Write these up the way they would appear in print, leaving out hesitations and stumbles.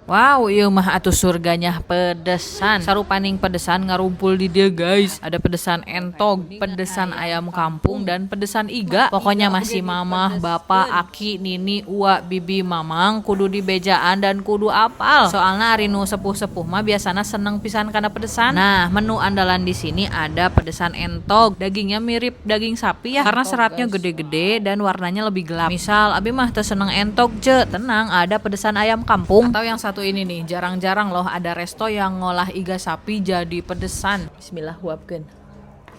Wow, ieu mah atuh surganya pedesan. Sarupaning pedesan ngarumpul di dia guys. Ada pedesan entog, pedesan ayam kampung, dan pedesan iga. Pokoknya masih mamah, bapak, aki, nini, ua, bibi, mamang kudu dibejaan dan kudu apal. Soalnya ari nu sepuh-sepuh mah biasana seneng pisan kana pedesan. Nah, menu andalan di sini ada pedesan entog. Dagingnya mirip daging sapi ya, karena seratnya gede-gede dan warnanya lebih gelap. Misal abi mah teu seneng entog ce, tenang, ada pedesan ayam kampung. Atau yang satu ini nih, jarang-jarang loh ada resto yang ngolah iga sapi jadi pedesan. Bismillah, huapkeun.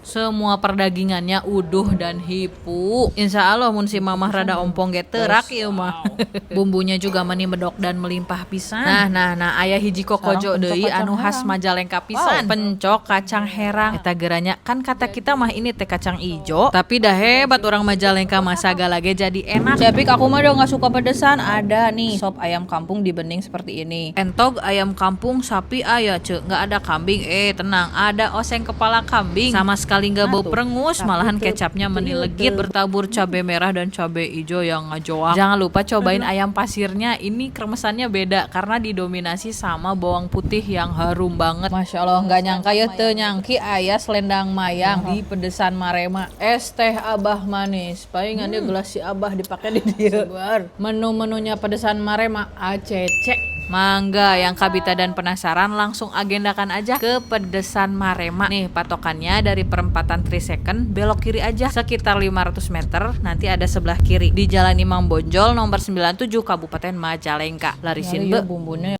Semua perdagingannya uduh dan hipu. Insya Allah mun si mamah rada ompong ge teurak ieu mah. Bumbunya juga meni medok dan melimpah pisan. Nah, aya hiji kokojo deui anu khas Majalengka pisan. Pencok kacang herang. Eta geranya kan kata kita mah ini teh kacang ijo, tapi dah hebat orang Majalengka mah sagala ge jadi enak. Tapi aku mah udah enggak suka pedesan. Ada nih sop ayam kampung di bening seperti ini. Entog ayam kampung sapi aya ce, enggak ada kambing. Tenang, ada oseng kepala kambing. Sama sekali nggak bau perengus, malahan kecapnya menilegit, bertabur cabai merah dan cabai hijau yang ngajoak. Jangan lupa cobain ayam pasirnya, ini kremesannya beda karena didominasi sama bawang putih yang harum banget. Masya Allah, nggak nyangka ya teu nyangki aya selendang mayang di pedesan Marema. Es teh abah manis, palingan dia gelas si abah dipakai di dia. Menu-menunya pedesan Marema acece. Mangga, yang kabita dan penasaran langsung agendakan aja ke pedesan Marema. Nih patokannya dari perempatan Triseken belok kiri aja sekitar 500 meter, nanti ada sebelah kiri di Jalan Imam Bonjol nomor 97 Kabupaten Majalengka. Larisin be bumbunya.